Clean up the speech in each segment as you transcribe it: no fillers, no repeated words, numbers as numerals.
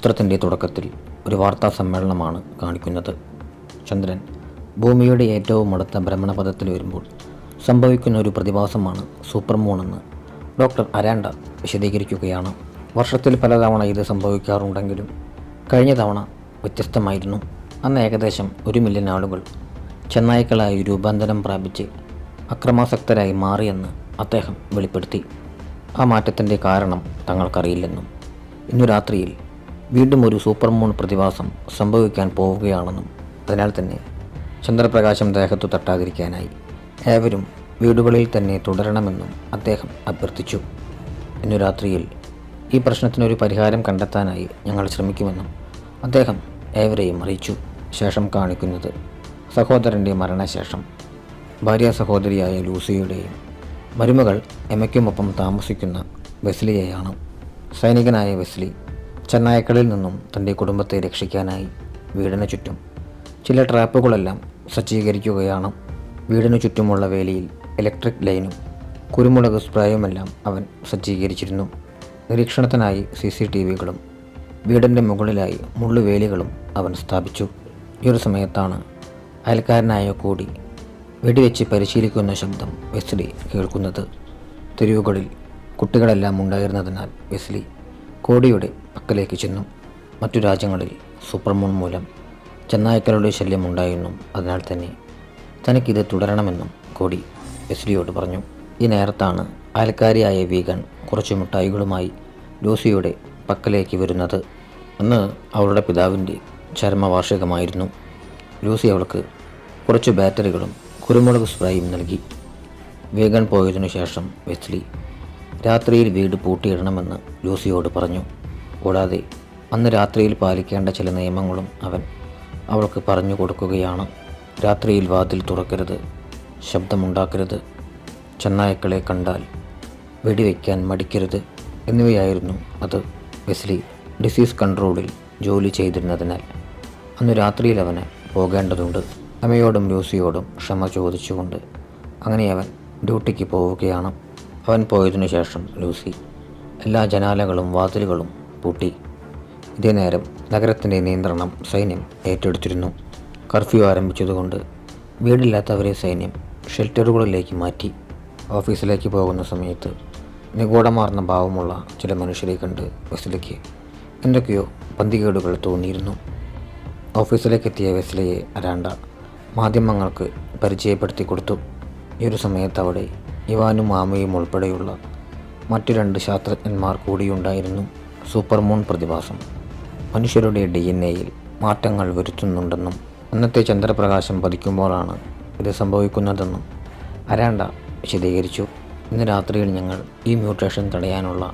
ചിത്രത്തിൻ്റെ തുടക്കത്തിൽ ഒരു വാർത്താ സമ്മേളനമാണ് കാണിക്കുന്നത്. ചന്ദ്രൻ ഭൂമിയുടെ ഏറ്റവും അടുത്ത ഭ്രമണപഥത്തിൽ വരുമ്പോൾ സംഭവിക്കുന്ന ഒരു പ്രതിഭാസമാണ് സൂപ്പർ മൂണെന്ന് ഡോക്ടർ അരാൻഡ വിശദീകരിക്കുകയാണ്. വർഷത്തിൽ പലതവണ ഇത് സംഭവിക്കാറുണ്ടെങ്കിലും കഴിഞ്ഞ തവണ വ്യത്യസ്തമായിരുന്നു. അന്ന് ഏകദേശം 1 മില്യൺ ആളുകൾ ചെന്നായ്ക്കളായി രൂപാന്തരം പ്രാപിച്ച് അക്രമാസക്തരായി മാറിയെന്ന് അദ്ദേഹം വെളിപ്പെടുത്തി. ആ മാറ്റത്തിൻ്റെ കാരണം തങ്ങൾക്കറിയില്ലെന്നും ഇന്നു രാത്രിയിൽ വീണ്ടും ഒരു സൂപ്പർ മൂൺ പ്രതിഭാസം സംഭവിക്കാൻ പോവുകയാണെന്നും അതിനാൽ തന്നെ ചന്ദ്രപ്രകാശം ദേഹത്തു തട്ടാതിരിക്കാനായി ഏവരും വീടുകളിൽ തന്നെ തുടരണമെന്നും അദ്ദേഹം അഭ്യർത്ഥിച്ചു. ഇന്നു രാത്രിയിൽ ഈ പ്രശ്നത്തിനൊരു പരിഹാരം കണ്ടെത്താനായി ഞങ്ങൾ ശ്രമിക്കുമെന്നും അദ്ദേഹം ഏവരെയും അറിയിച്ചു. ശേഷം കാണിക്കുന്നത് സഹോദരൻ്റെ മരണശേഷം ഭാര്യ സഹോദരിയായ ലൂസിയുടെയും മരുമകൾ എമ്മയ്ക്കുമൊപ്പം താമസിക്കുന്ന വെസ്ലിയെയാണ്. സൈനികനായ വെസ്ലി ചെന്നായ്ക്കളിൽ നിന്നും തൻ്റെ കുടുംബത്തെ രക്ഷിക്കാനായി വീടിനു ചുറ്റും ചില ട്രാപ്പുകളെല്ലാം സജ്ജീകരിക്കുകയാണ്. വീടിനു ചുറ്റുമുള്ള വേലിയിൽ ഇലക്ട്രിക് ലൈനും കുരുമുളക് സ്പ്രേയുമെല്ലാം അവൻ സജ്ജീകരിച്ചിരുന്നു. നിരീക്ഷണത്തിനായി CCTVകളും വീടിൻ്റെ മുകളിലായി മുള്ളുവേലികളും അവൻ സ്ഥാപിച്ചു. ഈ ഒരു സമയത്താണ് അയൽക്കാരനായ കൂടി വെടിവെച്ച് പരിശീലിക്കുന്ന ശബ്ദം വെസ്ലി കേൾക്കുന്നത്. തെരുവുകളിൽ കുട്ടികളെല്ലാം ഉണ്ടായിരുന്നതിനാൽ വെസ്ലി കോടിയുടെ പക്കലേക്ക് ചെന്നു. മറ്റു രാജ്യങ്ങളിൽ സൂപ്പർമൂൺ മൂലം ചെന്നായ്ക്കളുടെ ശല്യമുണ്ടായെന്നും അതിനാൽ തന്നെ തനിക്കിത് തുടരണമെന്നും കോടി വെസ്ലിയോട് പറഞ്ഞു. ഈ നേരത്താണ് അയൽക്കാരിയായ വീഗൻ കുറച്ച് മിഠായികളുമായി ലൂസിയുടെ പക്കലേക്ക് വരുന്നത്. അന്ന് അവളുടെ പിതാവിൻ്റെ ചരമവാർഷികമായിരുന്നു. ലൂസി അവൾക്ക് കുറച്ച് ബാറ്ററികളും കുരുമുളക് സ്പ്രേയും നൽകി. വീഗൻ പോയതിനു ശേഷം വെസ്ലി രാത്രിയിൽ വീട് പൂട്ടിയിടണമെന്ന് ലൂസിയോട് പറഞ്ഞു. കൂടാതെ അന്ന് രാത്രിയിൽ പാലിക്കേണ്ട ചില നിയമങ്ങളും അവൻ അവൾക്ക് പറഞ്ഞു കൊടുക്കുകയാണ്. രാത്രിയിൽ വാതിൽ തുറക്കരുത്, ശബ്ദമുണ്ടാക്കരുത്, ചെന്നായ്ക്കളെ കണ്ടാൽ വെടിവെക്കാൻ മടിക്കരുത് എന്നിവയായിരുന്നു അത്. വെസ്ലി ഡിസീസ് കൺട്രോളിൽ ജോലി ചെയ്തിരുന്നതിനാൽ അന്ന് രാത്രിയിൽ അവന് പോകേണ്ടതുണ്ട്. അമ്മയോടും ലൂസിയോടും ക്ഷമ ചോദിച്ചുകൊണ്ട് അങ്ങനെ അവൻ ഡ്യൂട്ടിക്ക് പോവുകയാണ്. അവൻ പോയതിനു ശേഷം ലൂസി എല്ലാ ജനാലകളും വാതിലുകളും പൂട്ടി. ഇതേ നേരം നഗരത്തിൻ്റെ നിയന്ത്രണം സൈന്യം ഏറ്റെടുത്തിരുന്നു. കർഫ്യൂ ആരംഭിച്ചതുകൊണ്ട് വീടില്ലാത്തവരെ സൈന്യം ഷെൽട്ടറുകളിലേക്ക് മാറ്റി. ഓഫീസിലേക്ക് പോകുന്ന സമയത്ത് നിഗൂഢമാർന്ന ഭാവമുള്ള ചില മനുഷ്യരെ കണ്ട് വെസ്ലിക്ക് എന്തൊക്കെയോ പന്തികേടുകൾ തോന്നിയിരുന്നു. ഓഫീസിലേക്കെത്തിയ വെസ്ലിയെ അരാൻഡ മാധ്യമങ്ങൾക്ക് പരിചയപ്പെടുത്തി കൊടുത്തു. ഈ ഒരു സമയത്ത് അവിടെ ഇവാനും മാമയും ഉൾപ്പെടെയുള്ള മറ്റു 2 ശാസ്ത്രജ്ഞന്മാർ കൂടിയുണ്ടായിരുന്നു. സൂപ്പർമൂൺ പ്രതിഭാസം മനുഷ്യരുടെ DNA-യിൽ മാറ്റങ്ങൾ വരുത്തുന്നുണ്ടെന്നും അന്നത്തെ ചന്ദ്രപ്രകാശം പതിക്കുമ്പോഴാണ് ഇത് സംഭവിക്കുന്നതെന്നും അരാൻഡ വിശദീകരിച്ചു. ഇന്ന് രാത്രിയിൽ ഞങ്ങൾ ഈ മ്യൂട്ടേഷൻ തടയാനുള്ള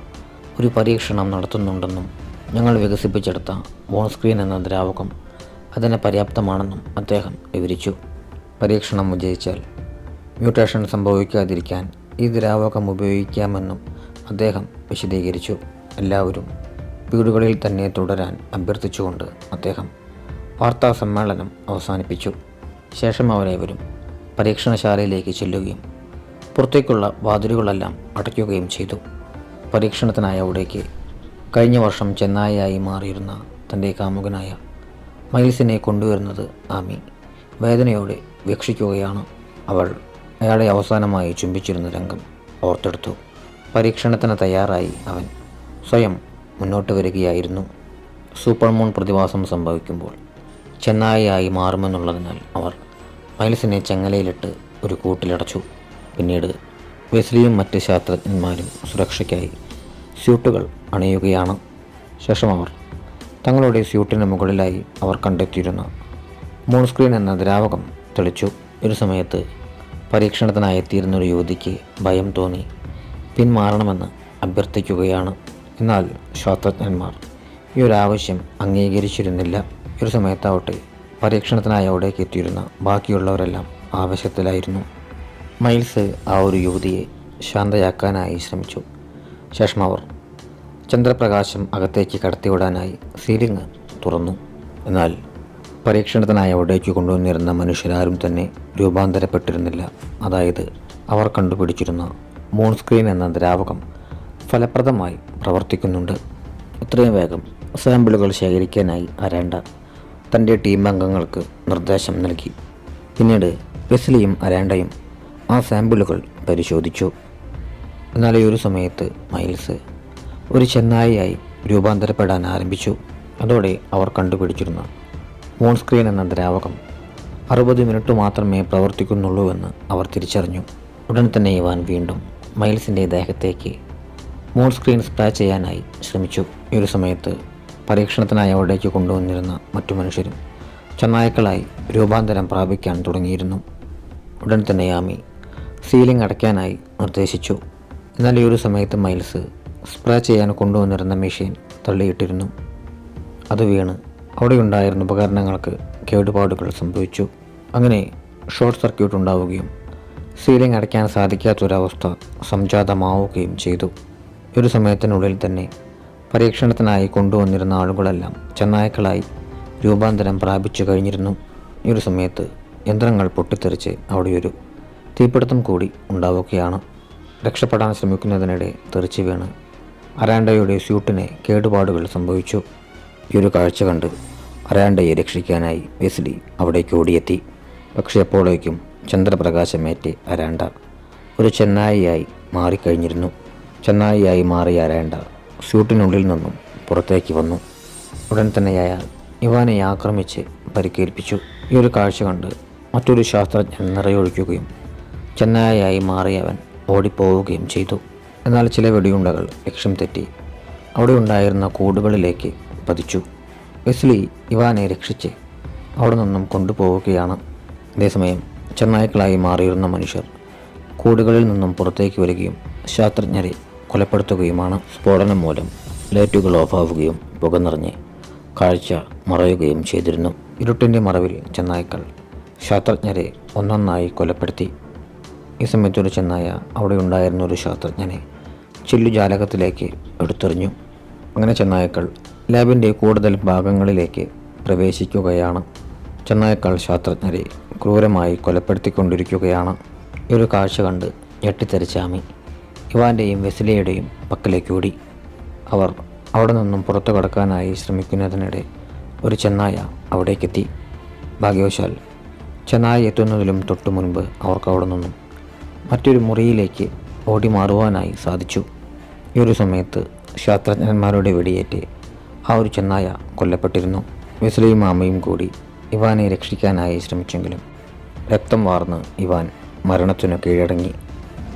ഒരു പരീക്ഷണം നടത്തുന്നുണ്ടെന്നും ഞങ്ങൾ വികസിപ്പിച്ചെടുത്ത മോൺസ്ക്രീൻ എന്ന ദ്രാവകം അതിന് പര്യാപ്തമാണെന്നും അദ്ദേഹം വിവരിച്ചു. പരീക്ഷണം വിജയിച്ചാൽ മ്യൂട്ടേഷൻ സംഭവിക്കാതിരിക്കാൻ ഈ ദ്രാവകം ഉപയോഗിക്കാമെന്നും അദ്ദേഹം വിശദീകരിച്ചു. എല്ലാവരും വീടുകളിൽ തന്നെ തുടരാൻ അഭ്യർത്ഥിച്ചുകൊണ്ട് അദ്ദേഹം വാർത്താ സമ്മേളനം അവസാനിപ്പിച്ചു. ശേഷം അവരേവരും പരീക്ഷണശാലയിലേക്ക് ചെല്ലുകയും പുറത്തേക്കുള്ള വാതിലുകളെല്ലാം അടയ്ക്കുകയും ചെയ്തു. പരീക്ഷണത്തിനായ അവിടേക്ക് കഴിഞ്ഞ വർഷം ചെന്നായയായി മാറിയിരുന്ന തൻ്റെ കാമുകനായ മൈൽസിനെ കൊണ്ടുവരുന്നത് ആമി വേദനയോടെ വീക്ഷിക്കുകയാണ്. അവൾ അയാളെ അവസാനമായി ചുംബിച്ചിരുന്ന രംഗം ഓർത്തെടുത്തു. പരീക്ഷണത്തിന് തയ്യാറായി അവൻ സ്വയം മുന്നോട്ട് വരികയായിരുന്നു. സൂപ്പർമൂൺ പ്രതിഭാസം സംഭവിക്കുമ്പോൾ ചെന്നായയായി മാറുമെന്നുള്ളതിനാൽ അവർ മൈൽസിനെ ചെങ്ങലയിലിട്ട് ഒരു കൂട്ടിലടച്ചു. പിന്നീട് വെസ്ലിയും മറ്റ് ശാസ്ത്രജ്ഞന്മാരും സുരക്ഷയ്ക്കായി സ്യൂട്ടുകൾ അണിയുകയാണ്. ശേഷം അവർ തങ്ങളുടെ സ്യൂട്ടിന് മുകളിലായി അവർ കണ്ടെത്തിയിരുന്ന മോൺസ്ക്രീൻ എന്ന ദ്രാവകം തെളിച്ചു. ഒരു സമയത്ത് പരീക്ഷണത്തിനായി എത്തിയിരുന്നൊരു യുവതിക്ക് ഭയം തോന്നി പിന്മാറണമെന്ന് അഭ്യർത്ഥിക്കുകയാണ്. എന്നാൽ ശാസ്ത്രജ്ഞന്മാർ ഈ ഒരു ആവശ്യം അംഗീകരിച്ചിരുന്നില്ല. ഈ ഒരു സമയത്താവട്ടെ പരീക്ഷണത്തിനായി അവിടേക്ക് എത്തിയിരുന്ന ബാക്കിയുള്ളവരെല്ലാം ആവേശത്തിലായിരുന്നു. മൈൽസ് ആ ഒരു യുവതിയെ ശാന്തയാക്കാനായി ശ്രമിച്ചു. ശേഷം അവർ ചന്ദ്രപ്രകാശം അകത്തേക്ക് കടത്തിവിടാനായി സീലിംഗ് തുറന്നു. എന്നാൽ പരീക്ഷണത്തിനായി അവിടേക്ക് കൊണ്ടുവന്നിരുന്ന മനുഷ്യരാരും തന്നെ രൂപാന്തരപ്പെട്ടിരുന്നില്ല. അതായത് അവർ കണ്ടുപിടിച്ചിരുന്ന മോൺസ്ക്രീൻ എന്ന ദ്രാവകം ഫലപ്രദമായി പ്രവർത്തിക്കുന്നുണ്ട്. എത്രയും വേഗം സാമ്പിളുകൾ ശേഖരിക്കാനായി അരാൻഡ തൻ്റെ ടീം അംഗങ്ങൾക്ക് നിർദ്ദേശം നൽകി. പിന്നീട് വെസ്ലിയും അരാൻഡയും ആ സാമ്പിളുകൾ പരിശോധിച്ചു. എന്നാൽ ഈ ഒരു സമയത്ത് മൈൽസ് ഒരു ചെന്നായിയായി രൂപാന്തരപ്പെടാൻ ആരംഭിച്ചു. അതോടെ അവർ കണ്ടുപിടിച്ചിരുന്ന മോൺസ്ക്രീൻ എന്ന ദ്രാവകം 60 മിനിറ്റ് മാത്രമേ പ്രവർത്തിക്കുന്നുള്ളൂവെന്ന് അവർ തിരിച്ചറിഞ്ഞു. ഉടൻ തന്നെ ഇവാൻ വീണ്ടും മൈൽസിൻ്റെ ദേഹത്തേക്ക് മോൺസ്ക്രീൻ സ്പ്രേ ചെയ്യാനായി ശ്രമിച്ചു. ഈ ഒരു സമയത്ത് പരീക്ഷണത്തിനായി അവിടേക്ക് കൊണ്ടുവന്നിരുന്ന മറ്റു മനുഷ്യരും ചെന്നായ്ക്കളായി രൂപാന്തരം പ്രാപിക്കാൻ തുടങ്ങിയിരുന്നു. ഉടൻ തന്നെ ആമി സീലിംഗ് അടയ്ക്കാനായി നിർദ്ദേശിച്ചു. എന്നാൽ ഈ ഒരു സമയത്ത് മൈൽസ് സ്പ്രേ ചെയ്യാൻ കൊണ്ടുവന്നിരുന്ന മെഷീൻ തള്ളിയിട്ടിരുന്നു. അത് വീണ് അവിടെയുണ്ടായിരുന്ന ഉപകരണങ്ങൾക്ക് കേടുപാടുകൾ സംഭവിച്ചു. അങ്ങനെ ഷോർട്ട് സർക്യൂട്ട് ഉണ്ടാവുകയും സീലിംഗ് അടയ്ക്കാൻ സാധിക്കാത്തൊരവസ്ഥ സംജാതമാവുകയും ചെയ്തു. ഈ ഒരു സമയത്തിനുള്ളിൽ തന്നെ പരീക്ഷണത്തിനായി കൊണ്ടുവന്നിരുന്ന ആളുകളെല്ലാം ചെന്നായ്ക്കളായി രൂപാന്തരം പ്രാപിച്ചു കഴിഞ്ഞിരുന്നു. ഈ ഒരു സമയത്ത് യന്ത്രങ്ങൾ പൊട്ടിത്തെറിച്ച് അവിടെയൊരു തീപിടുത്തം കൂടി ഉണ്ടാവുകയാണ്. രക്ഷപ്പെടാൻ ശ്രമിക്കുന്നതിനിടെ തെറിച്ച് വീണ് അരാൻഡയുടെ സ്യൂട്ടിന് കേടുപാടുകൾ സംഭവിച്ചു. ഈ ഒരു കാഴ്ച കണ്ട് അരാൻഡയെ രക്ഷിക്കാനായി വെസ്ലി അവിടേക്ക് ഓടിയെത്തി. പക്ഷേ അപ്പോഴേക്കും ചന്ദ്രപ്രകാശമേറ്റ് അരാൻഡ ഒരു ചെന്നായിയായി മാറിക്കഴിഞ്ഞിരുന്നു. ചെന്നായിയായി മാറിയ അരാൻഡ സ്യൂട്ടിനുള്ളിൽ നിന്നും പുറത്തേക്ക് വന്നു. ഉടൻ തന്നെ അയാൾ ഇവാനെ ആക്രമിച്ച് പരിക്കേൽപ്പിച്ചു. ഈ ഒരു കാഴ്ച കണ്ട് മറ്റൊരു ശാസ്ത്രജ്ഞൻ നിറയൊഴിക്കുകയും ചെന്നായിയായി മാറിയവൻ ഓടിപ്പോവുകയും ചെയ്തു. എന്നാൽ ചില വെടിയുണ്ടകൾ ലക്ഷ്യം തെറ്റി അവിടെ ഉണ്ടായിരുന്ന കൂടുകളിലേക്ക് പതിച്ചു. വെസ്ലി ഇവാനെ രക്ഷിച്ച് അവിടെ നിന്നും കൊണ്ടുപോവുകയാണ്. അതേസമയം ചെന്നായ്ക്കളായി മാറിയിരുന്ന മനുഷ്യർ കൂടുകളിൽ നിന്നും പുറത്തേക്ക് വരികയും ശാസ്ത്രജ്ഞരെ കൊലപ്പെടുത്തുകയുമാണ്. സ്ഫോടനം മൂലം ലൈറ്റുകൾ ഓഫാവുകയും പുക നിറഞ്ഞ് കാഴ്ച മറയുകയും ചെയ്തിരുന്നു. ഇരുട്ടിൻ്റെ മറവിൽ ചെന്നായ്ക്കൾ ശാസ്ത്രജ്ഞരെ ഒന്നൊന്നായി കൊലപ്പെടുത്തി. ഈ സമയത്തൊരു ചെന്നായ അവിടെ ഉണ്ടായിരുന്ന ഒരു ശാസ്ത്രജ്ഞനെ ചില്ലുജാലകത്തിലേക്ക് എടുത്തെറിഞ്ഞു. അങ്ങനെ ചെന്നായ്ക്കൾ ലാബിൻ്റെ കൂടുതൽ ഭാഗങ്ങളിലേക്ക് പ്രവേശിക്കുകയാണ്. ചെന്നായ്ക്കൾ ശാസ്ത്രജ്ഞരെ ക്രൂരമായി കൊലപ്പെടുത്തിക്കൊണ്ടിരിക്കുകയാണ്. ഈ ഒരു കാഴ്ച കണ്ട് ഞെട്ടിത്തെറിച്ച ആമി ഇവാൻ്റെയും വെസ്ലിയുടെയും പക്കലേക്ക് ഓടി. അവർ അവിടെ നിന്നും പുറത്തു കടക്കാനായി ശ്രമിക്കുന്നതിനിടെ ഒരു ചെന്നായ അവിടേക്കെത്തി. ഭാഗ്യവശാൽ ചെന്നായ എത്തുന്നതിലും തൊട്ടു മുൻപ് അവർക്ക് അവിടെ നിന്നും മറ്റൊരു മുറിയിലേക്ക് ഓടി മാറുവാനായി സാധിച്ചു. ഈ ഒരു സമയത്ത് ശാസ്ത്രജ്ഞന്മാരുടെ വെടിയേറ്റ് ആ ഒരു ചെന്നായ കൊല്ലപ്പെട്ടിരുന്നു. വെസ്ലിയും ആമയും കൂടി ഇവാനെ രക്ഷിക്കാനായി ശ്രമിച്ചെങ്കിലും രക്തം വാർന്ന് ഇവാൻ മരണത്തിനു കീഴടങ്ങി.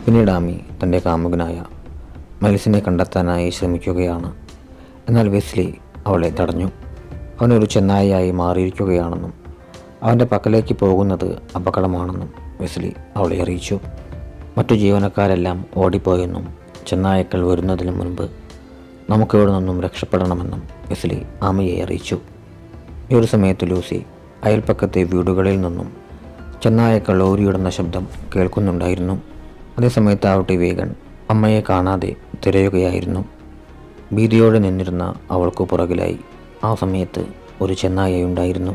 പിന്നീട് ആമി തൻ്റെ കാമുകനായ മൈൽസിനെ കണ്ടെത്താനായി ശ്രമിക്കുകയാണ്. എന്നാൽ വെസ്ലി അവളെ തടഞ്ഞു. അവനൊരു ചെന്നായയായി മാറിയിരിക്കുകയാണെന്നും അവൻ്റെ പക്കലേക്ക് പോകുന്നത് അപകടമാണെന്നും വെസ്ലി അവളെ അറിയിച്ചു. മറ്റു ജീവനക്കാരെല്ലാം ഓടിപ്പോയെന്നും ചെന്നായ്ക്കൾ വരുന്നതിന് മുൻപ് നമുക്കിവിടെ നിന്നും രക്ഷപ്പെടണമെന്നും വെസ്ലി ആമയെ അറിയിച്ചു. ഈ ഒരു സമയത്ത് ലൂസി അയൽപ്പക്കത്തെ വീടുകളിൽ നിന്നും ചെന്നായ്ക്കൾ ഓരിയിടുന്ന ശബ്ദം കേൾക്കുന്നുണ്ടായിരുന്നു. അതേസമയത്ത് ആവട്ടെ വേഗൻ അമ്മയെ കാണാതെ തിരയുകയായിരുന്നു. ഭീതിയോടെ നിന്നിരുന്ന അവൾക്ക് പുറകിലായി ആ സമയത്ത് ഒരു ചെന്നായയുണ്ടായിരുന്നു.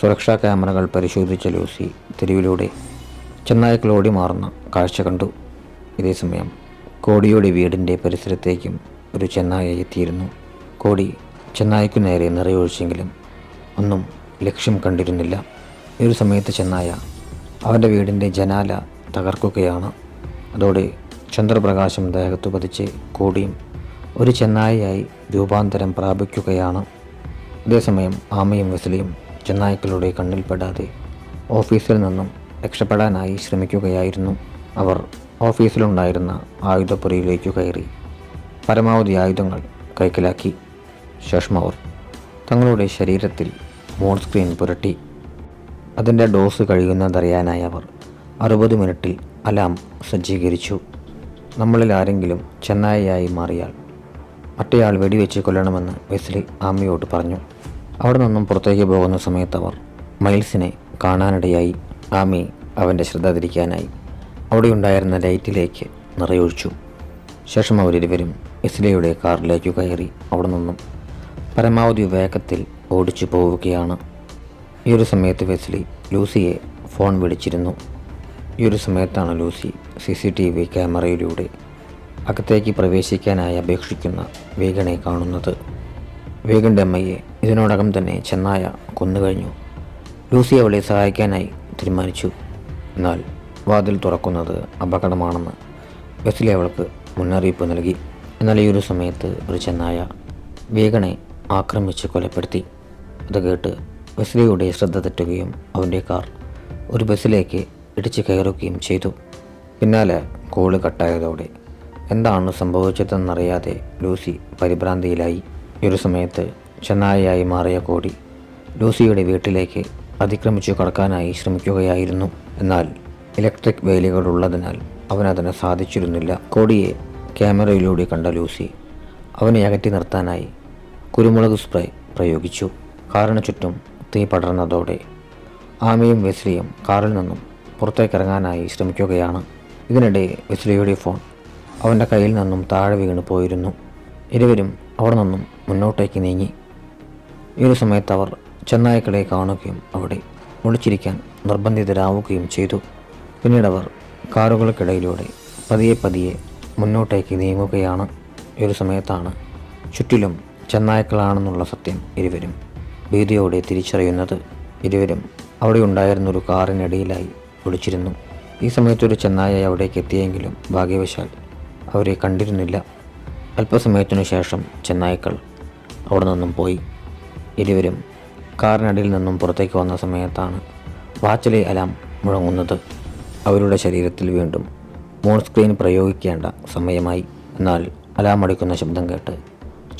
സുരക്ഷാ ക്യാമറകൾ പരിശോധിച്ച ലൂസി തെരുവിലൂടെ ചെന്നായ്ക്കൾ ഓടി മാറുന്ന കാഴ്ച കണ്ടു. ഇതേസമയം കോടിയുടെ വീടിൻ്റെ പരിസരത്തേക്കും ഒരു ചെന്നായ എത്തിയിരുന്നു. കോടി ചെന്നായ്ക്കു നേരെ നിറയൊഴിച്ചെങ്കിലും ഒന്നും ലക്ഷ്യം കണ്ടിരുന്നില്ല. ഈ ഒരു സമയത്ത് ചെന്നായ അവൻ്റെ വീടിൻ്റെ ജനാല തകർക്കുകയാണ്. അതോടെ ചന്ദ്രപ്രകാശം ദേഹത്തു പതിച്ച് കോടിയും ഒരു ചെന്നായയായി രൂപാന്തരം പ്രാപിക്കുകയാണ്. അതേസമയം ആമയും വെസ്ലിയും ചെന്നായ്ക്കളുടെ കണ്ണിൽപ്പെടാതെ ഓഫീസിൽ നിന്നും രക്ഷപ്പെടാനായി ശ്രമിക്കുകയായിരുന്നു. അവർ ഓഫീസിലുണ്ടായിരുന്ന ആയുധപ്പുരയിലേക്ക് കയറി പരമാവധി ആയുധങ്ങൾ കൈക്കലാക്കി. ശേഷം അവർ തങ്ങളുടെ ശരീരത്തിൽ മോൺസ്ക്രീൻ പുരട്ടി. അതിൻ്റെ ഡോസ് കഴിയുന്നതറിയാനായി അവർ 60 മിനിറ്റിൽ അലാം സജ്ജീകരിച്ചു. നമ്മളിൽ ആരെങ്കിലും ചെന്നായയായി മാറിയാൽ മറ്റേയാൾ വെടിവെച്ച് കൊല്ലണമെന്ന് വെസ്ലി ആമയോട് പറഞ്ഞു. അവിടെ നിന്നും പുറത്തേക്ക് പോകുന്ന സമയത്ത് അവർ മൈൽസിനെ കാണാനിടയായി. ആമി അവൻ്റെ ശ്രദ്ധ തിരിക്കാനായി അവിടെയുണ്ടായിരുന്ന ലൈറ്റിലേക്ക് നിറയൊഴിച്ചു. ശേഷം അവരിരുവരും വെസ്ലിയുടെ കാറിലേക്ക് കയറി അവിടെ നിന്നും പരമാവധി വേഗത്തിൽ ഓടിച്ചു പോവുകയാണ്. ഈ ഒരു സമയത്ത് വെസ്ലി ലൂസിയെ ഫോൺ വിളിച്ചിരുന്നു. ഈ ഒരു സമയത്താണ് ലൂസി CCTV ക്യാമറയിലൂടെ അകത്തേക്ക് പ്രവേശിക്കാനായി അപേക്ഷിക്കുന്ന വേഗനെ കാണുന്നത്. വേഗൻ്റെ അമ്മയെ ഇതിനോടകം തന്നെ ചെന്നായ കൊന്നുകഴിഞ്ഞു. ലൂസി അവളെ സഹായിക്കാനായി തീരുമാനിച്ചു. എന്നാൽ വാതിൽ തുറക്കുന്നത് അപകടമാണെന്ന് വെസ്ലി അവൾക്ക് മുന്നറിയിപ്പ് നൽകി. എന്നാൽ ഈ ഒരു സമയത്ത് ഒരു ചെന്നായ വേഗനെ ആക്രമിച്ച് കൊലപ്പെടുത്തി. അത് കേട്ട് വെസ്ലിയുടെ ശ്രദ്ധ തെറ്റുകയും അവൻ്റെ കാർ ഒരു ബസ്സിലേക്ക് ഇടിച്ച് കയറുകയും ചെയ്തു. പിന്നാലെ കോള് കട്ടായതോടെ എന്താണ് സംഭവിച്ചതെന്നറിയാതെ ലൂസി പരിഭ്രാന്തിയിലായി. ഈ ഒരു സമയത്ത് ചെന്നായയായി മാറിയ കോടി ലൂസിയുടെ വീട്ടിലേക്ക് അതിക്രമിച്ചു കടക്കാനായി ശ്രമിക്കുകയായിരുന്നു. എന്നാൽ ഇലക്ട്രിക് വേലികളുള്ളതിനാൽ അവനതിന് സാധിച്ചിരുന്നില്ല. കോടിയെ ക്യാമറയിലൂടെ കണ്ട ലൂസി അവനെ അകറ്റി നിർത്താനായി കുരുമുളക് സ്പ്രേ പ്രയോഗിച്ചു. കാറിന് ചുറ്റും തീ പടർന്നതോടെ ആമയും വെസ്ലിയും കാറിൽ നിന്നും പുറത്തേക്കിറങ്ങാനായി ശ്രമിക്കുകയാണ്. ഇതിനിടെ വെസ്ലിയുടെ ഫോൺ അവൻ്റെ കയ്യിൽ നിന്നും താഴെ വീണ് പോയിരുന്നു. ഇരുവരും അവിടെ നിന്നും മുന്നോട്ടേക്ക് നീങ്ങി. ഈ ഒരു സമയത്ത് അവർ ചെന്നായ്ക്കളെ കാണുകയും അവിടെ ഒളിച്ചിരിക്കാൻ നിർബന്ധിതരാവുകയും ചെയ്തു. പിന്നീട് അവർ കാറുകൾക്കിടയിലൂടെ പതിയെ മുന്നോട്ടേക്ക് നീങ്ങുകയാണ്. ഈ ഒരു സമയത്താണ് ചുറ്റിലും ചെന്നായ്ക്കളാണെന്നുള്ള സത്യം ഇരുവരും ഭീതിയോടെ തിരിച്ചറിയുന്നത്. ഇരുവരും അവിടെ ഉണ്ടായിരുന്നൊരു കാറിനിടയിലായി ഒളിച്ചിരുന്നു. ഈ സമയത്തൊരു ചെന്നായ അവിടേക്ക് എത്തിയെങ്കിലും ഭാഗ്യവശാൽ അവരെ കണ്ടിരുന്നില്ല. അല്പസമയത്തിനു ശേഷം ചെന്നായ്ക്കൾ അവിടെ നിന്നും പോയി. ഇരുവരും കാറിനടിയിൽ നിന്നും പുറത്തേക്ക് വന്ന സമയത്താണ് വാച്ചിലെ അലാം മുഴങ്ങുന്നത്. അവരുടെ ശരീരത്തിൽ വീണ്ടും മോൺ സ്ക്രീൻ പ്രയോഗിക്കേണ്ട സമയമായി. എന്നാൽ അലാം അടിക്കുന്ന ശബ്ദം കേട്ട്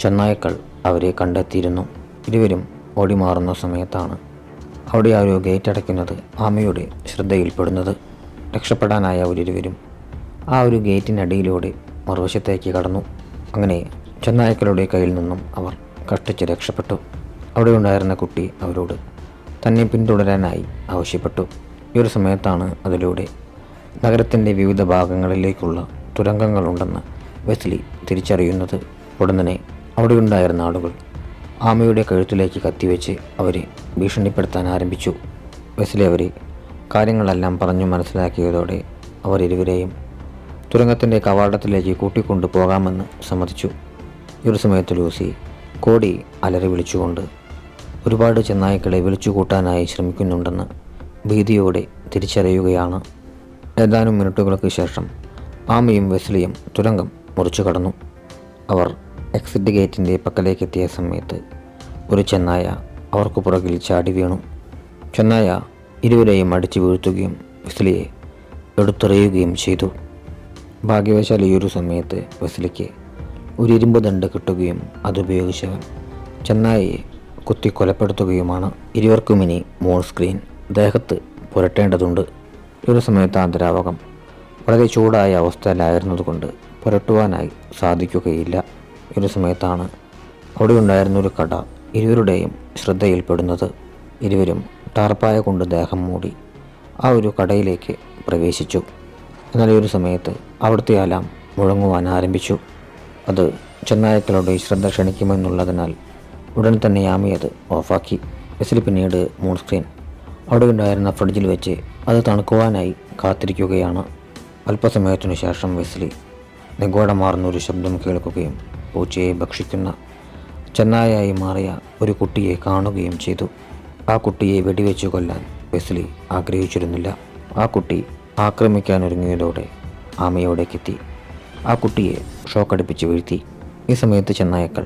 ചെന്നായ്ക്കൾ അവരെ കണ്ടെത്തിയിരുന്നു. ഇരുവരും ഓടിമാറുന്ന സമയത്താണ് അവിടെ ആ ഒരു ഗേറ്റ് അടയ്ക്കുന്നത് ആമയുടെ ശ്രദ്ധയിൽപ്പെടുന്നത്. രക്ഷപ്പെടാനായ അവരിരുവരും ആ ഒരു ഗേറ്റിനടിയിലൂടെ മറുവശത്തേക്ക് കടന്നു. അങ്ങനെ ചെന്നായ്ക്കളുടെ കയ്യിൽ നിന്നും അവർ കഷ്ടിച്ച് രക്ഷപ്പെട്ടു. അവിടെ ഉണ്ടായിരുന്ന കുട്ടി അവരോട് തന്നെ പിന്തുടരാനായി ആവശ്യപ്പെട്ടു. ഈ ഒരു സമയത്താണ് അതിലൂടെ നഗരത്തിൻ്റെ വിവിധ ഭാഗങ്ങളിലേക്കുള്ള തുരങ്കങ്ങളുണ്ടെന്ന് വെസ്ലി തിരിച്ചറിയുന്നത്. ഉടൻ തന്നെ അവിടെ ഉണ്ടായിരുന്ന ആളുകൾ ആമയുടെ കഴുത്തിലേക്ക് കത്തിവെച്ച് അവരെ ഭീഷണിപ്പെടുത്താൻ ആരംഭിച്ചു. വെസ്ലി അവരെ കാര്യങ്ങളെല്ലാം പറഞ്ഞു മനസ്സിലാക്കിയതോടെ അവർ ഇരുവരെയും തുരങ്കത്തിൻ്റെ കവാടത്തിലേക്ക് കൂട്ടിക്കൊണ്ടു പോകാമെന്ന് സമ്മതിച്ചു. ഈ ഒരു സമയത്ത് ലൂസി കോടി അലറി വിളിച്ചുകൊണ്ട് ഒരുപാട് ചെന്നായ്ക്കളെ വിളിച്ചു കൂട്ടാനായി ശ്രമിക്കുന്നുണ്ടെന്ന് ഭീതിയോടെ തിരിച്ചറിയുകയാണ്. ഏതാനും മിനിറ്റുകൾക്ക് ശേഷം ആമയും വെസ്ലിയും തുരങ്കം മുറിച്ചു കടന്നു. അവർ എക്സിറ്റ് ഗേറ്റിൻ്റെ പക്കലേക്കെത്തിയ സമയത്ത് ഒരു ചെന്നായ അവർക്ക് പുറകിൽ ചാടി വീണു. ചെന്നായ ഇരുവരെയും അടിച്ചു വീഴ്ത്തുകയും വെസ്ലിയെ എടുത്തെറിയുകയും ചെയ്തു. ഭാഗ്യവശാൽ ഈ ഒരു സമയത്ത് വെസ്ലിക്ക് ഒരു ഇരുമ്പ് ദണ്ട് കിട്ടുകയും അതുപയോഗിച്ച് ചെന്നായയെ കുത്തി കൊലപ്പെടുത്തുകയുമാണ്. ഇരുവർക്കും ഇനി മോൺ സ്ക്രീൻ ദേഹത്ത് പുരട്ടേണ്ടതുണ്ട്. ഈ ഒരു സമയത്ത് ആ ദ്രാവകം വളരെ ചൂടായ അവസ്ഥയിലായിരുന്നതുകൊണ്ട് പുരട്ടുവാനായി സാധിക്കുകയില്ല. ഈ ഒരു സമയത്താണ് അവിടെ ഉണ്ടായിരുന്നൊരു കട ഇരുവരുടെയും ശ്രദ്ധയിൽപ്പെടുന്നത്. ഇരുവരും ടാർപ്പായ കൊണ്ട് ദേഹം മൂടി ആ ഒരു കടയിലേക്ക് പ്രവേശിച്ചു. എന്നാൽ ഈ ഒരു സമയത്ത് അവിടുത്തെ അലാം മുഴങ്ങുവാൻ ആരംഭിച്ചു. അത് ചെന്നായ്ക്കളുടെ ശ്രദ്ധ ക്ഷണിക്കുമെന്നുള്ളതിനാൽ ഉടൻ തന്നെ ആമി അത് ഓഫാക്കി. വെസ്ലി പിന്നീട് മൂൺ സ്ക്രീൻ അവിടെ ഉണ്ടായിരുന്ന ഫ്രിഡ്ജിൽ വെച്ച് അത് തണുക്കുവാനായി കാത്തിരിക്കുകയാണ്. അല്പസമയത്തിനു ശേഷം വെസ്ലി നിഗൂഢമാർന്നൊരു ശബ്ദം കേൾക്കുകയും പൂച്ചയെ ഭക്ഷിക്കുന്ന ചെന്നായായി മാറിയ ഒരു കുട്ടിയെ കാണുകയും ചെയ്തു. ആ കുട്ടിയെ വെടിവെച്ച് കൊല്ലാൻ വെസ്ലി ആഗ്രഹിച്ചിരുന്നില്ല. ആ കുട്ടി ആക്രമിക്കാനൊരുങ്ങിയതോടെ ആമയോടേക്കെത്തി ആ കുട്ടിയെ ഷോക്കടിപ്പിച്ച് വീഴ്ത്തി. ഈ സമയത്ത് ചെന്നായ്ക്കൾ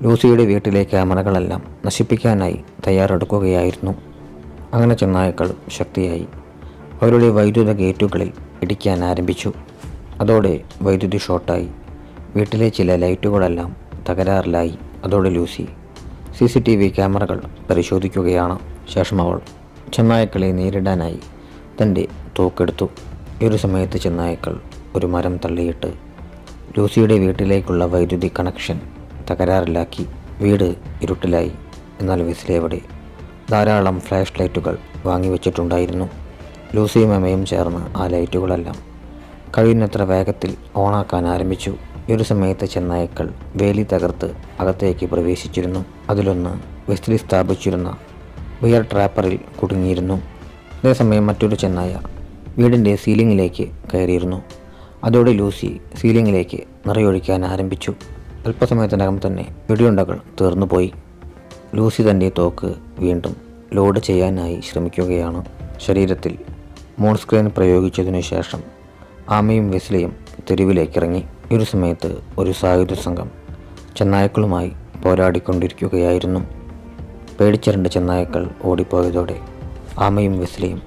ലൂസിയുടെ വീട്ടിലെ ക്യാമറകളെല്ലാം നശിപ്പിക്കാനായി തയ്യാറെടുക്കുകയായിരുന്നു. അങ്ങനെ ചെന്നായ്ക്കൾ ശക്തിയായി അവരുടെ വൈദ്യുത ഗേറ്റുകളിൽ ഇടിക്കാൻ ആരംഭിച്ചു. അതോടെ വൈദ്യുതി ഷോർട്ടായി വീട്ടിലെ ചില ലൈറ്റുകളെല്ലാം തകരാറിലായി. അതോടെ ലൂസി CCTV ക്യാമറകൾ പരിശോധിക്കുകയാണ്. ശേഷം അവൾ ചെന്നായ്ക്കളെ നേരിടാനായി തൻ്റെ തോക്കെടുത്തു. ഈ ഒരു സമയത്ത് ചെന്നായ്ക്കൾ ഒരു മരം തള്ളിയിട്ട് ലൂസിയുടെ വീട്ടിലേക്കുള്ള വൈദ്യുതി കണക്ഷൻ തകരാറിലാക്കി. വീട് ഇരുട്ടിലായി. എന്നാൽ വെസ്ലി അവിടെ ധാരാളം ഫ്ലാഷ് ലൈറ്റുകൾ വാങ്ങിവെച്ചിട്ടുണ്ടായിരുന്നു. ലൂസിയും അമ്മയും ചേർന്ന് ആ ലൈറ്റുകളെല്ലാം കഴിയുന്നത്ര വേഗത്തിൽ ഓണാക്കാൻ ആരംഭിച്ചു. ഈ ഒരു സമയത്ത് ചെന്നായ്ക്കൾ വേലി തകർത്ത് അകത്തേക്ക് പ്രവേശിച്ചിരുന്നു. അതിലൊന്ന് വെസ്ലി സ്ഥാപിച്ചിരുന്ന ബിയർ ട്രാപ്പറിൽ കുടുങ്ങിയിരുന്നു. അതേസമയം മറ്റൊരു ചെന്നായ വീടിൻ്റെ സീലിങ്ങിലേക്ക് കയറിയിരുന്നു. അതോടെ ലൂസി സീലിങ്ങിലേക്ക് നിറയൊഴിക്കാൻ ആരംഭിച്ചു. അല്പസമയത്തിനകം തന്നെ വെടിയുണ്ടകൾ തീർന്നുപോയി. ലൂസി തൻ്റെ തോക്ക് വീണ്ടും ലോഡ് ചെയ്യാനായി ശ്രമിക്കുകയാണ്. ശരീരത്തിൽ മോൺസ്ക്രീൻ പ്രയോഗിച്ചതിനു ശേഷം ആമയും വെസ്ലിയും തെരുവിലേക്കിറങ്ങി. ഈ ഒരു സമയത്ത് ഒരു സായുധ സംഘം ചെന്നായ്ക്കളുമായി പോരാടിക്കൊണ്ടിരിക്കുകയായിരുന്നു. പേടിച്ചിരണ്ട ചെന്നായ്ക്കൾ ഓടിപ്പോയതോടെ ആമയും വെസ്ലിയും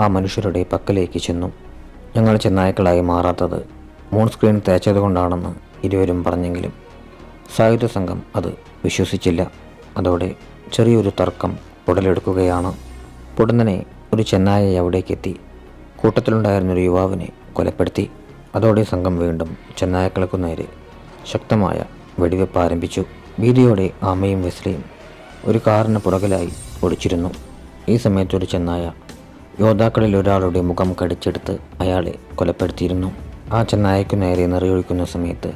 ആ മനുഷ്യരുടെ പക്കലേക്ക് ചെന്നു. ഞങ്ങൾ ചെന്നായ്ക്കളായി മാറാത്തത് മോൺസ്ക്രീൻ തേച്ചതുകൊണ്ടാണെന്ന് ഇരുവരും പറഞ്ഞെങ്കിലും സായുധ സംഘം അത് വിശ്വസിച്ചില്ല. അതോടെ ചെറിയൊരു തർക്കം ഉടലെടുക്കുകയാണ്. പൊടുന്നനെ ഒരു ചെന്നായ അവിടേക്കെത്തി കൂട്ടത്തിലുണ്ടായിരുന്നൊരു യുവാവിനെ കൊലപ്പെടുത്തി. അതോടെ സംഘം വീണ്ടും ചെന്നായ്ക്കൾക്ക് നേരെ ശക്തമായ വെടിവെപ്പ് ആരംഭിച്ചു. ഭീതിയോടെ ആമയും വെസ്ലിയും ഒരു കാറിന് പുറകിലായി ഒളിച്ചിരുന്നു. ഈ സമയത്തൊരു ചെന്നായ യോദ്ധാക്കളിൽ ഒരാളുടെ മുഖം കടിച്ചെടുത്ത് അയാളെ കൊലപ്പെടുത്തിയിരുന്നു. ആ ചെന്നായയ്ക്കു നേരെ നിറയൊഴിക്കുന്ന സമയത്ത്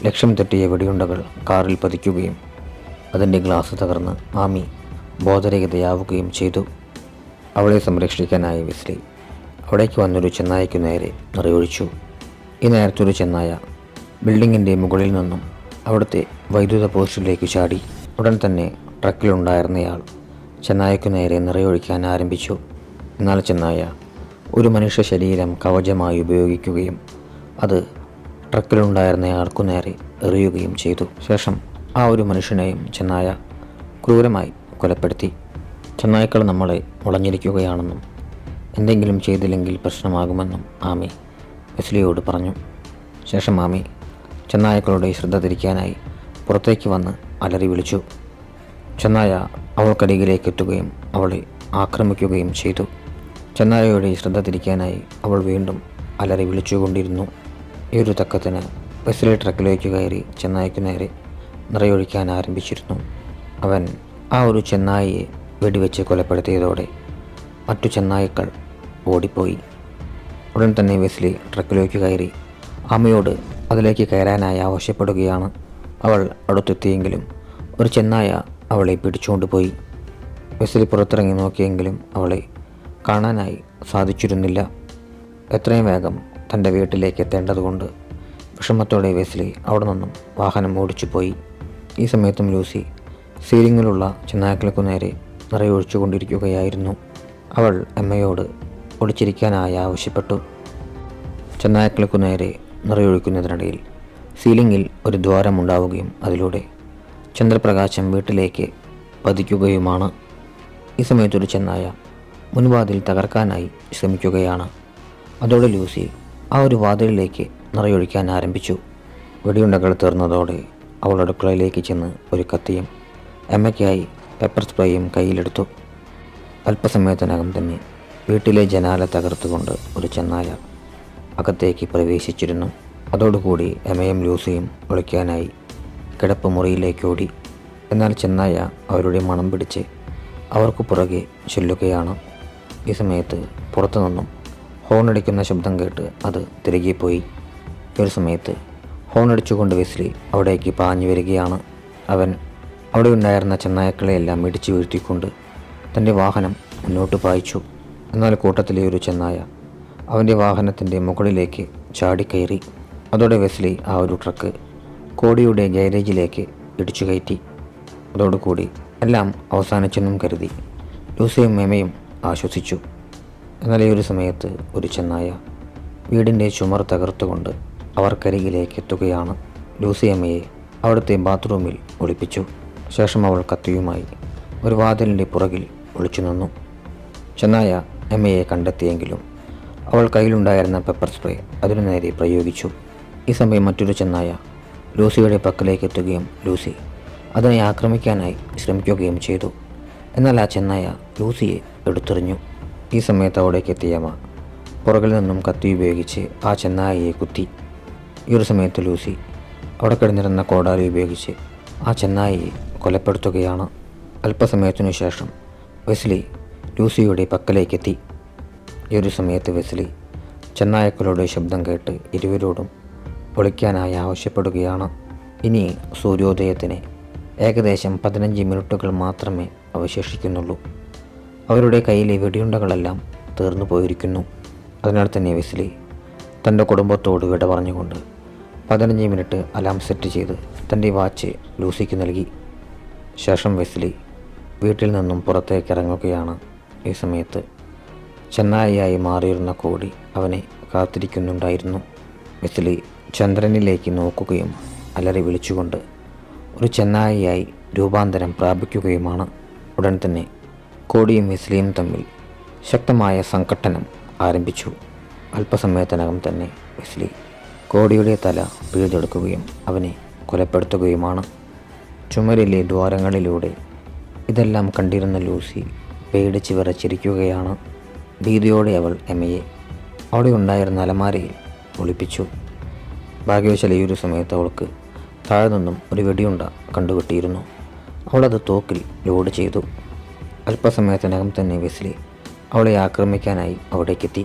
ലക്ഷ്യം തെറ്റിയ വെടിയുണ്ടകൾ കാറിൽ പതിക്കുകയും അതിൻ്റെ ഗ്ലാസ് തകർന്ന് ആമി ബോധരഹിതയാവുകയും ചെയ്തു. അവളെ സംരക്ഷിക്കാനായി വെസ്ലി അവിടേക്ക് വന്നൊരു ചെന്നായയ്ക്കു നേരെ നിറയൊഴിച്ചു. ഈ നേരത്തൊരു ചെന്നായ ബിൽഡിങ്ങിൻ്റെ മുകളിൽ നിന്നും അവിടുത്തെ വൈദ്യുത പോസ്റ്റിലേക്ക് ചാടി. ഉടൻ തന്നെ ട്രക്കിലുണ്ടായിരുന്നയാൾ ചെന്നായയ്ക്കു നേരെ നിറയൊഴിക്കാൻ ആരംഭിച്ചു. എന്നാൽ ചെന്നായ ഒരു മനുഷ്യ ശരീരം കവചമായി ഉപയോഗിക്കുകയും അത് ട്രക്കിലുണ്ടായിരുന്നയാൾക്കു നേരെ എറിയുകയും ചെയ്തു. ശേഷം ആ ഒരു മനുഷ്യനെയും ചെന്നായ ക്രൂരമായി കൊലപ്പെടുത്തി. ചെന്നായ്ക്കൾ നമ്മളെ വളഞ്ഞിരിക്കുകയാണെന്നും എന്തെങ്കിലും ചെയ്തില്ലെങ്കിൽ പ്രശ്നമാകുമെന്നും ആമി വെസ്ലിയോട് പറഞ്ഞു. ശേഷം ആമി ചെന്നായ്ക്കളുടെ ശ്രദ്ധ തിരിക്കാനായി പുറത്തേക്ക് വന്ന് അലറി വിളിച്ചു. ചെന്നായ അവൾക്കരികിലേക്ക് എത്തുകയും അവളെ ആക്രമിക്കുകയും ചെയ്തു. ചെന്നായയുടെ ശ്രദ്ധ തിരിക്കാനായി അവൾ വീണ്ടും അലറി വിളിച്ചുകൊണ്ടിരുന്നു. ഈ ഒരു തക്കത്തിന് വെസ്ലി ട്രക്കിലേക്ക് കയറി ചെന്നായ്ക്കു നേരെ നിറയൊഴിക്കാൻ ആരംഭിച്ചിരുന്നു. അവൻ ആ ഒരു ചെന്നായിയെ വെടിവെച്ച് കൊലപ്പെടുത്തിയതോടെ മറ്റു ചെന്നായ്ക്കൾ ഓടിപ്പോയി. ഉടൻ തന്നെ വെസ്ലി ട്രക്കിലേക്ക് കയറി ആമയോട് അതിലേക്ക് കയറാനായി ആവശ്യപ്പെടുകയാണ്. അവൾ അടുത്തെത്തിയെങ്കിലും ഒരു ചെന്നായ അവളെ പിടിച്ചുകൊണ്ടുപോയി. വെസ്ലി പുറത്തിറങ്ങി നോക്കിയെങ്കിലും അവളെ കാണാനായി സാധിച്ചിരുന്നില്ല. എത്രയും വേഗം തൻ്റെ വീട്ടിലേക്ക് എത്തേണ്ടതുകൊണ്ട് വിഷമത്തോടെ വെസ്ലി അവിടെ നിന്നും വാഹനം ഓടിച്ചു പോയി. ഈ സമയത്തും ലൂസി സീലിങ്ങിലുള്ള ചെന്നായ്ക്കൾക്കു നേരെ നിറയൊഴിച്ചു കൊണ്ടിരിക്കുകയായിരുന്നു. അവൾ അമ്മയോട് ഒളിച്ചിരിക്കാനായി ആവശ്യപ്പെട്ടു. ചെന്നായ്ക്കൾക്കു നേരെ നിറയൊഴിക്കുന്നതിനിടയിൽ സീലിങ്ങിൽ ഒരു ദ്വാരമുണ്ടാവുകയും അതിലൂടെ ചന്ദ്രപ്രകാശം വീട്ടിലേക്ക് പതിക്കുകയുമാണ്. ഈ സമയത്തൊരു ചെന്നായ മുൻവാതിൽ തകർക്കാനായി ശ്രമിക്കുകയാണ്. അതോടെ ലൂസി ആ ഒരു വാതിലിലേക്ക് നിറയൊഴിക്കാൻ ആരംഭിച്ചു. വെടിയുണ്ടകൾ തീർന്നതോടെ അവൾ അടുക്കളയിലേക്ക് ചെന്ന് ഒരു കത്തിയും എമ്മയ്ക്കായി പെപ്പർ സ്പ്രേയും കയ്യിലെടുത്തു. അല്പസമയത്തിനകം തന്നെ വീട്ടിലെ ജനാല തകർത്തുകൊണ്ട് ഒരു ചെന്നായ അകത്തേക്ക് പ്രവേശിച്ചിരുന്നു. അതോടുകൂടി എമ്മയും ലൂസിയും ഒളിക്കാനായി കിടപ്പ് മുറിയിലേക്ക് ഓടി. എന്നാൽ ചെന്നായ അവരുടെ മണം പിടിച്ച് അവർക്ക് പുറകെ ചെല്ലുകയാണ്. ഈ സമയത്ത് പുറത്തു നിന്നും ഹോണടിക്കുന്ന ശബ്ദം കേട്ട് അത് തിരികെ പോയി. ഈ ഒരു സമയത്ത് ഹോണടിച്ചുകൊണ്ട് വെസ്ലി അവിടേക്ക് പാഞ്ഞു വരികയാണ്. അവൻ അവിടെ ഉണ്ടായിരുന്ന ചെന്നായ്ക്കളെയെല്ലാം ഇടിച്ചു വീഴ്ത്തിക്കൊണ്ട് തൻ്റെ വാഹനം മുന്നോട്ട് പായിച്ചു. എന്നാൽ കൂട്ടത്തിലെ ഒരു ചെന്നായ അവൻ്റെ വാഹനത്തിൻ്റെ മുകളിലേക്ക് ചാടിക്കയറി. അതോടെ വെസ്ലി ആ ഒരു ട്രക്ക് കോടിയുടെ ഗാരേജിലേക്ക് ഇടിച്ചു കയറ്റി. അതോടുകൂടി എല്ലാം അവസാനിച്ചെന്നും കരുതി ലൂസിയും മേമയും ആശ്വസിച്ചു. എന്നാൽ ഈ ഒരു സമയത്ത് ഒരു ചെന്നായ വീടിൻ്റെ ചുമർ തകർത്തുകൊണ്ട് അവർക്കരികിലേക്ക് എത്തുകയാണ്. ലൂസി അമ്മയെ അവിടുത്തെ ബാത്റൂമിൽ ഒളിപ്പിച്ചു. ശേഷം അവൾ കത്തിയുമായി ഒരു വാതിലിൻ്റെ പുറകിൽ ഒളിച്ചു നിന്നു. ചെന്നായ അമ്മയെ കണ്ടെത്തിയെങ്കിലും അവൾ കയ്യിലുണ്ടായിരുന്ന പെപ്പർ സ്പ്രേ അതിനു നേരെ പ്രയോഗിച്ചു. ഈ സമയം മറ്റൊരു ചെന്നായ ലൂസിയുടെ പക്കലേക്ക് എത്തുകയും ലൂസി അതിനെ ആക്രമിക്കാനായി ശ്രമിക്കുകയും ചെയ്തു. എന്നാൽ ആ ചെന്നായ ലൂസിയെ എടുത്തെറിഞ്ഞു. ഈ സമയത്ത് അവിടേക്ക് എത്തിയമ്മ പുറകിൽ നിന്നും കത്തി ഉപയോഗിച്ച് ആ ചെന്നായയെ കുത്തി. ഈ ഒരു സമയത്ത് ലൂസി അവിടെ കിടന്നിരുന്ന കോടാലി ഉപയോഗിച്ച് ആ ചെന്നായയെ കൊലപ്പെടുത്തുകയാണ്. അല്പസമയത്തിനു ശേഷം വെസ്ലി ലൂസിയുടെ പക്കലേക്കെത്തി. ഈ ഒരു സമയത്ത് വെസ്ലി ചെന്നായ്ക്കളുടെ ശബ്ദം കേട്ട് ഇരുവരോടും ഒളിക്കാനായി ആവശ്യപ്പെടുകയാണ്. ഇനി സൂര്യോദയത്തിന് ഏകദേശം 15 മിനിറ്റുകൾ മാത്രമേ അവശേഷിക്കുന്നുള്ളൂ. അവരുടെ കയ്യിലെ വെടിയുണ്ടകളെല്ലാം തീർന്നു പോയിരിക്കുന്നു. അതിനാൽ തന്നെ വെസ്ലി തൻ്റെ കുടുംബത്തോട് വിട പറഞ്ഞുകൊണ്ട് 15 മിനിറ്റ് അലാം സെറ്റ് ചെയ്ത് തൻ്റെ വാച്ച് ലൂസിക്ക് നൽകി. ശേഷം വെസ്ലി വീട്ടിൽ നിന്നും പുറത്തേക്ക് ഇറങ്ങുകയാണ്. ഈ സമയത്ത് ചെന്നായിയായി മാറിയിരുന്ന കോടി അവനെ കാത്തിരിക്കുന്നുണ്ടായിരുന്നു. വെസ്ലി ചന്ദ്രനിലേക്ക് നോക്കുകയും അലറി വിളിച്ചുകൊണ്ട് ഒരു ചെന്നായിയായി രൂപാന്തരം പ്രാപിക്കുകയുമാണ്. ഉടൻ തന്നെ കോടിയും വെസ്ലിയും തമ്മിൽ ശക്തമായ സംഘട്ടനം ആരംഭിച്ചു. അല്പസമയത്തിനകം തന്നെ വെസ്ലി കോടിയുടെ തല പിഴുതെടുക്കുകയും അവനെ കൊലപ്പെടുത്തുകയുമാണ്. ചുമരിലെ ദ്വാരങ്ങളിലൂടെ ഇതെല്ലാം കണ്ടിരുന്ന ലൂസി പേടിച്ച് വിറച്ചിരിക്കുകയാണ്. ഭീതിയോടെ അവൾ എമ്മയെ അവിടെ ഉണ്ടായിരുന്ന അലമാരയിൽ ഒളിപ്പിച്ചു. ഭാഗ്യവശാൽ ഈ ഒരു സമയത്ത് അവൾക്ക് താഴെ നിന്നും ഒരു വെടിയുണ്ട കണ്ടുകിട്ടിയിരുന്നു. അവളത് തോക്കിൽ ലോഡ് ചെയ്തു. അല്പസമയത്തിനകം തന്നെ വെസ്ലി അവളെ ആക്രമിക്കാനായി അവിടേക്കെത്തി.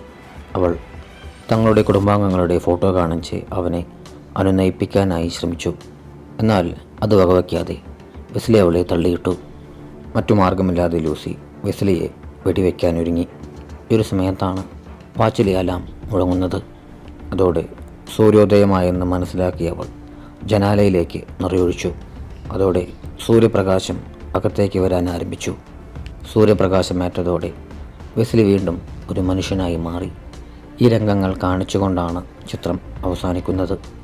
അവൾ തങ്ങളുടെ കുടുംബാംഗങ്ങളുടെ ഫോട്ടോ കാണിച്ച് അവനെ അനുനയിപ്പിക്കാനായി ശ്രമിച്ചു. എന്നാൽ അത് വകവയ്ക്കാതെ വെസ്ലി അവളെ തള്ളിയിട്ടു. മറ്റു മാർഗമില്ലാതെ ലൂസി വെസ്ലിയെ വെടിവെക്കാനൊരുങ്ങി. ഈ ഒരു സമയത്താണ് വാച്ചിലെ അലാം മുഴങ്ങുന്നത്. അതോടെ സൂര്യോദയമായെന്ന് മനസ്സിലാക്കിയ അവൾ ജനാലയിലേക്ക് നിറയൊഴിച്ചു. അതോടെ സൂര്യപ്രകാശം അകത്തേക്ക് വരാൻ ആരംഭിച്ചു. സൂര്യപ്രകാശമേറ്റതോടെ വെസ്ലി വീണ്ടും ഒരു മനുഷ്യനായി മാറി. ഈ രംഗങ്ങൾ കാണിച്ചുകൊണ്ടാണ് ചിത്രം അവസാനിക്കുന്നത്.